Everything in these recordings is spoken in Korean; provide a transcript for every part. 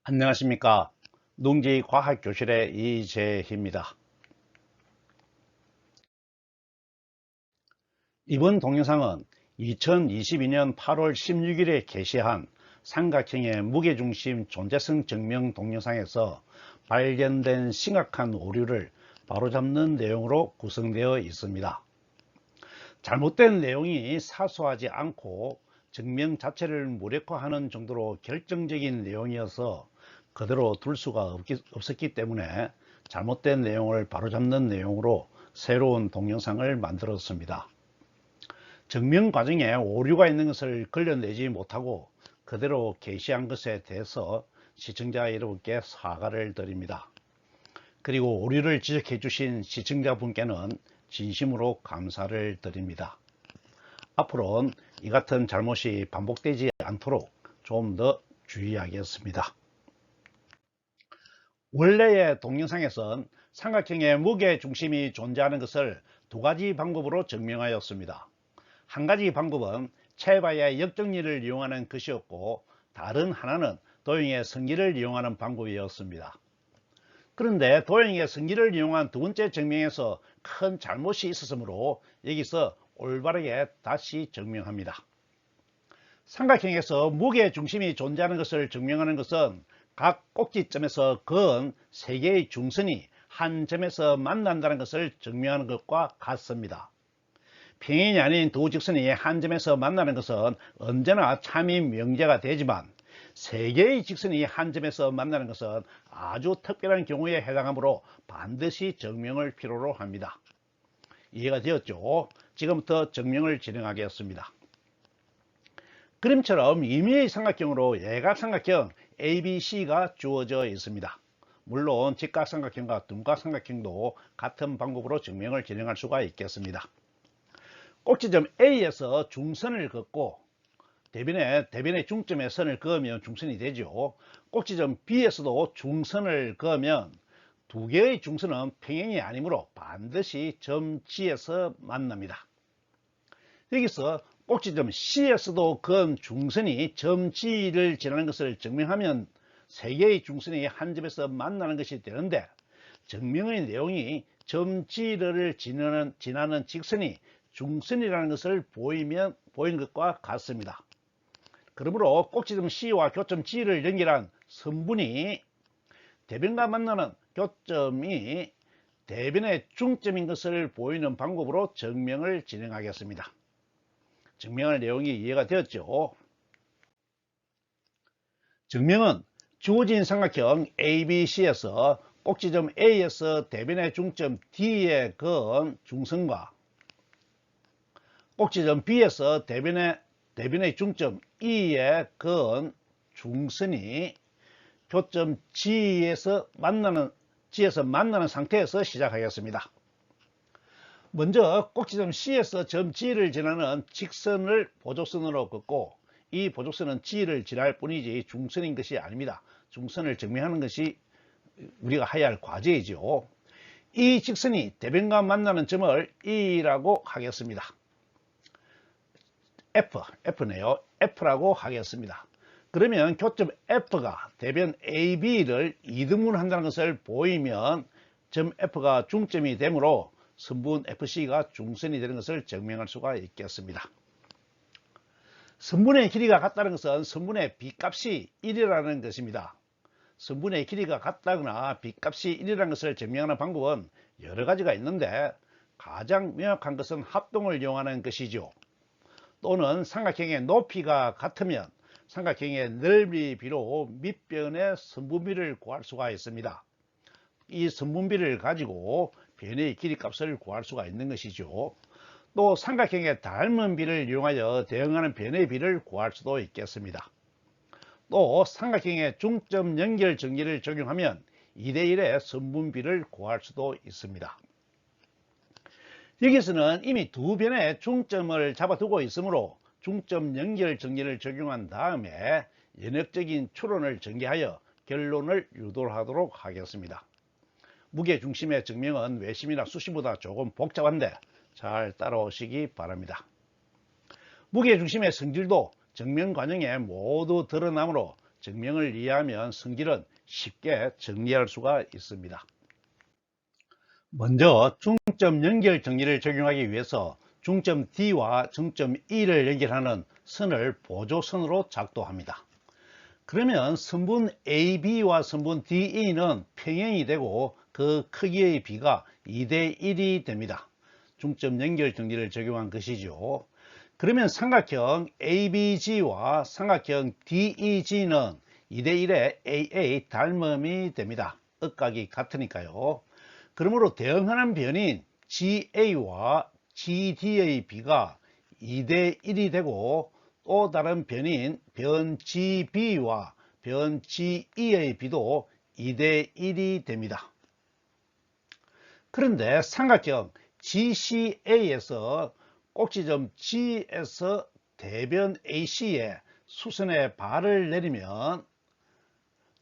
안녕하십니까. 농지과학교실의 이재희입니다. 이번 동영상은 2022년 8월 16일에 게시한 삼각형의 무게중심 존재성 증명 동영상에서 발견된 심각한 오류를 바로잡는 내용으로 구성되어 있습니다. 잘못된 내용이 사소하지 않고 증명 자체를 무력화하는 정도로 결정적인 내용이어서 그대로 둘 수가 없었기 때문에 잘못된 내용을 바로잡는 내용으로 새로운 동영상을 만들었습니다. 증명 과정에 오류가 있는 것을 걸러내지 못하고 그대로 게시한 것에 대해서 시청자 여러분께 사과를 드립니다. 그리고 오류를 지적해 주신 시청자분께는 진심으로 감사를 드립니다. 앞으로는 이 같은 잘못이 반복되지 않도록 좀 더 주의하겠습니다. 원래의 동영상에선 삼각형의 무게 중심이 존재하는 것을 두 가지 방법으로 증명하였습니다. 한 가지 방법은 체바의 역정리를 이용하는 것이었고, 다른 하나는 도형의 성질을 이용하는 방법이었습니다. 그런데 도형의 성질을 이용한 두 번째 증명에서 큰 잘못이 있었으므로 여기서 올바르게 다시 증명합니다. 삼각형에서 무게 중심이 존재하는 것을 증명하는 것은 각 꼭지점에서 그은 세 개의 중선이 한 점에서 만난다는 것을 증명하는 것과 같습니다. 평행이 아닌 두 직선이 한 점에서 만나는 것은 언제나 참이 명제가 되지만 세 개의 직선이 한 점에서 만나는 것은 아주 특별한 경우에 해당하므로 반드시 증명을 필요로 합니다. 이해가 되었죠? 지금부터 증명을 진행하겠습니다. 그림처럼 임의의 삼각형으로 예각삼각형 ABC가 주어져 있습니다. 물론 직각삼각형과 둔각삼각형도 같은 방법으로 증명을 진행할 수가 있겠습니다. 꼭지점 A에서 중선을 긋고 대변의 중점에 선을 그으면 중선이 되죠. 꼭지점 B에서도 중선을 그으면 두 개의 중선은 평행이 아니므로 반드시 점 G에서 만납니다. 여기서 꼭지점 C에서도 그은 중선이 점 G를 지나는 것을 증명하면 세 개의 중선이 한 점에서 만나는 것이 되는데, 증명의 내용이 점 G를 지나는 직선이 중선이라는 것을 보이는 것과 같습니다. 그러므로 꼭지점 C와 교점 G를 연결한 선분이 대변과 만나는 교점이 대변의 중점인 것을 보이는 방법으로 증명을 진행하겠습니다. 증명할 내용이 이해가 되었죠? 증명은 주어진 삼각형 ABC에서 꼭지점 A에서 대변의 중점 D에 그은 중선과 꼭지점 B에서 대변의 중점 E에 그은 중선이 교점 G에서 만나는 상태에서 시작하겠습니다. 먼저 꼭지점 C에서 점 G를 지나는 직선을 보조선으로 긋고, 이 보조선은 G를 지날 뿐이지 중선인 것이 아닙니다. 중선을 증명하는 것이 우리가 해야 할 과제이죠. 이 직선이 대변과 만나는 점을 E라고 하겠습니다. F네요. F라고 하겠습니다. 그러면 교점 F가 대변 AB를 이등분한다는 것을 보이면 점 F가 중점이 되므로 선분 FC가 중선이 되는 것을 증명할 수가 있겠습니다. 선분의 길이가 같다는 것은 선분의 B값이 1이라는 것입니다. 선분의 길이가 같다거나 B값이 1이라는 것을 증명하는 방법은 여러 가지가 있는데, 가장 명확한 것은 합동을 이용하는 것이죠. 또는 삼각형의 높이가 같으면 삼각형의 넓이비로 밑변의 선분비를 구할 수가 있습니다. 이 선분비를 가지고 변의 길이 값을 구할 수가 있는 것이죠. 또 삼각형의 닮은 비를 이용하여 대응하는 변의 비를 구할 수도 있겠습니다. 또 삼각형의 중점 연결 정리를 적용하면 2대1의 선분비를 구할 수도 있습니다. 여기서는 이미 두 변의 중점을 잡아두고 있으므로 중점 연결 정리를 적용한 다음에 연역적인 추론을 전개하여 결론을 유도하도록 하겠습니다. 무게중심의 증명은 외심이나 수심보다 조금 복잡한데 잘 따라오시기 바랍니다. 무게중심의 성질도 증명 과정에 모두 드러나므로 증명을 이해하면 성질은 쉽게 정리할 수가 있습니다. 먼저 중점 연결 정리를 적용하기 위해서 중점 D와 중점 E를 연결하는 선을 보조선으로 작동합니다. 그러면 선분 AB와 선분 DE는 평행이 되고 그 크기의 비가 2대 1이 됩니다. 중점 연결 정리를 적용한 것이죠. 그러면 삼각형 ABG와 삼각형 DEG는 2대 1의 AA 닮음이 됩니다. 억각이 같으니까요. 그러므로 대응하는 변인 GA와 GD의 비가 2대 1이 되고 또 다른 변인 변 GB와 변 GE의 비도 2대 1이 됩니다. 그런데 삼각형 GCA에서 꼭지점 G에서 대변 AC에 수선의 발을 내리면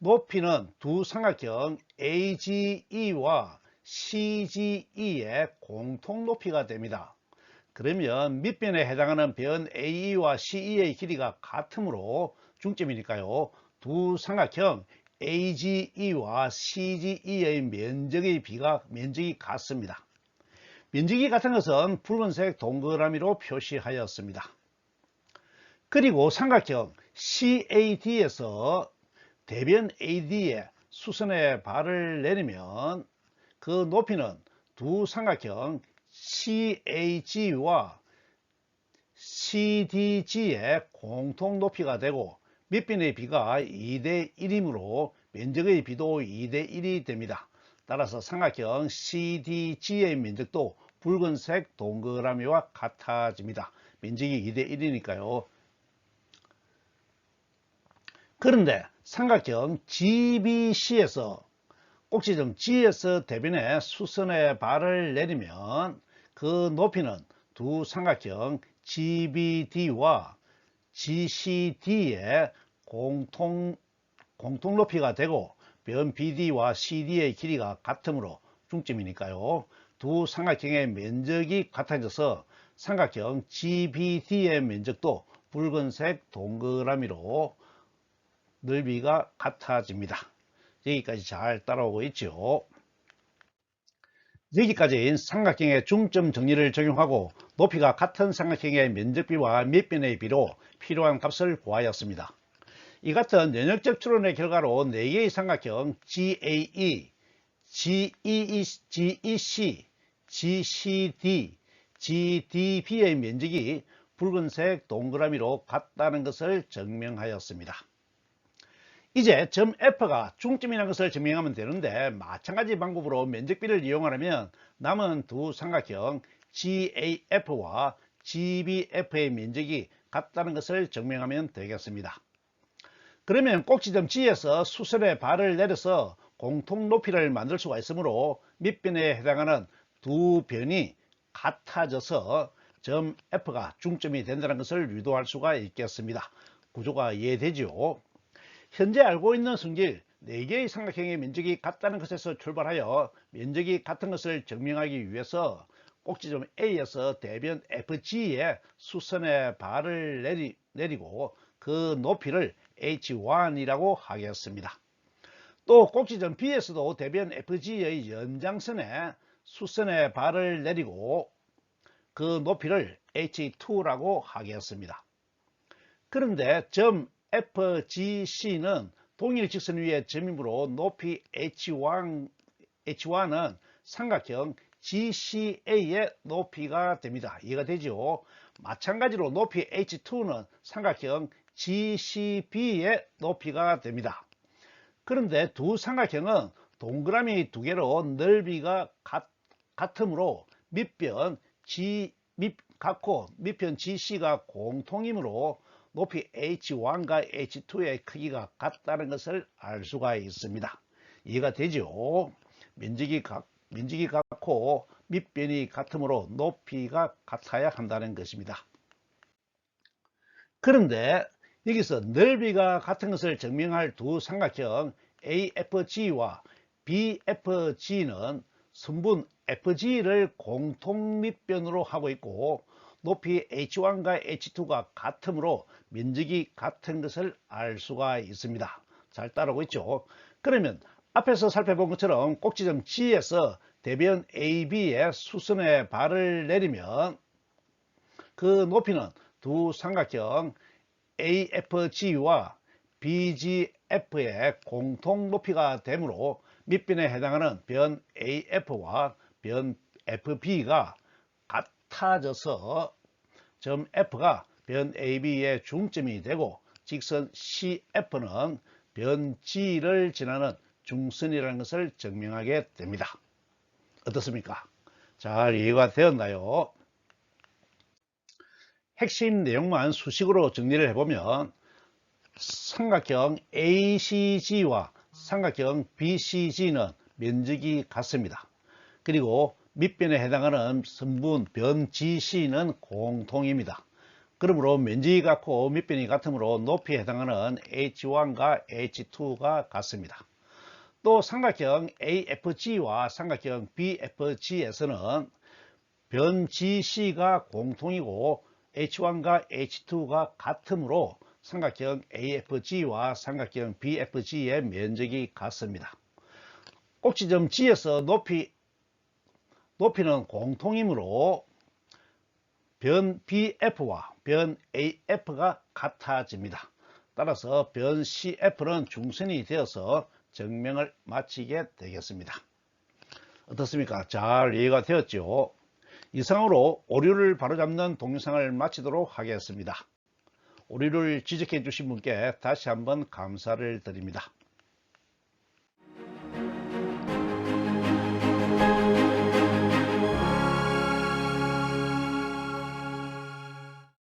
높이는 두 삼각형 AGE와 CGE의 공통 높이가 됩니다. 그러면 밑변에 해당하는 변 AE와 CE의 길이가 같으므로 중점이니까요. 두 삼각형 AGE와 CGE의 면적이 같습니다. 면적이 같은 것은 붉은색 동그라미로 표시하였습니다. 그리고 삼각형 CAD에서 대변 AD에 수선의 발을 내리면 그 높이는 두 삼각형 CAG와 CDG의 공통 높이가 되고 밑변의 비가 2대 1이므로 면적의 비도 2대 1이 됩니다. 따라서 삼각형 CDG의 면적도 붉은색 동그라미와 같아집니다. 면적이 2대 1이니까요. 그런데 삼각형 GBC에서 꼭지점 G에서 대변에 수선의 발을 내리면 그 높이는 두 삼각형 GBD와 GCD의 공통 높이가 되고 변 BD와 CD의 길이가 같으므로 중점이니까요. 두 삼각형의 면적이 같아져서 삼각형 GBD의 면적도 붉은색 동그라미로 넓이가 같아집니다. 여기까지 잘 따라오고 있죠. 여기까지 삼각형의 중점 정리를 적용하고 높이가 같은 삼각형의 면적비와 밑변의 비로 필요한 값을 구하였습니다. 이 같은 연역적 추론의 결과로 4개의 삼각형 GAE, GEC, GCD, GDB의 면적이 붉은색 동그라미로 같다는 것을 증명하였습니다. 이제 점 F가 중점이라는 것을 증명하면 되는데 마찬가지 방법으로 면적비를 이용하려면 남은 두 삼각형 GAF와 GBF의 면적이 같다는 것을 증명하면 되겠습니다. 그러면 꼭지점 G에서 수선의 발을 내려서 공통 높이를 만들 수가 있으므로 밑변에 해당하는 두 변이 같아져서 점 F가 중점이 된다는 것을 유도할 수가 있겠습니다. 구조가 이해되죠? 현재 알고 있는 성질 4개의 삼각형의 면적이 같다는 것에서 출발하여 면적이 같은 것을 증명하기 위해서 꼭지점 A에서 대변 FG에 수선의 발을 내리고 그 높이를 H1이라고 하겠습니다. 또 꼭지점 B에서도 대변 FG의 연장선에 수선의 발을 내리고 그 높이를 H2라고 하겠습니다. 그런데 점 FGC는 동일 직선 위의 점이므로 높이 H1은 삼각형 GCA의 높이가 됩니다. 이해가 되죠? 마찬가지로 높이 H2는 삼각형 GCB의 높이가 됩니다. 그런데 두 삼각형은 동그라미 두 개로 넓이가 같으므로 밑변 GC가 공통이므로 높이 H1과 H2의 크기가 같다는 것을 알 수가 있습니다. 이해가 되죠? 면적이 같고 밑변이 같으므로 높이가 같아야 한다는 것입니다. 그런데 여기서 넓이가 같은 것을 증명할 두 삼각형 AFG와 BFG는 선분 FG를 공통 밑변으로 하고 있고 높이 H1과 H2가 같으므로 면적이 같은 것을 알 수가 있습니다. 잘 따르고 있죠. 그러면 앞에서 살펴본 것처럼 꼭지점 G에서 대변 AB의 수선의 발을 내리면 그 높이는 두 삼각형 AFG와 BGF의 공통 높이가 되므로 밑변에 해당하는 변 AF와 변 FB가 같아져서 점 F가 변 AB의 중점이 되고 직선 CF는 변 G를 지나는 중선이라는 것을 증명하게 됩니다. 어떻습니까? 잘 이해가 되었나요? 핵심 내용만 수식으로 정리를 해보면 삼각형 ACG와 삼각형 BCG는 면적이 같습니다. 그리고 밑변에 해당하는 선분 변 GC는 공통입니다. 그러므로 면적이 같고 밑변이 같으므로 높이에 해당하는 H1과 H2가 같습니다. 또 삼각형 AFG와 삼각형 BFG에서는 변 GC가 공통이고 H1과 H2가 같으므로 삼각형 AFG와 삼각형 BFG의 면적이 같습니다. 꼭지점 G에서 높이는 공통이므로 변 BF와 변 AF가 같아집니다. 따라서 변 CF는 중선이 되어서 증명을 마치게 되겠습니다. 어떻습니까? 잘 이해가 되었죠? 이상으로 오류를 바로잡는 동영상을 마치도록 하겠습니다. 오류를 지적해 주신 분께 다시 한번 감사를 드립니다.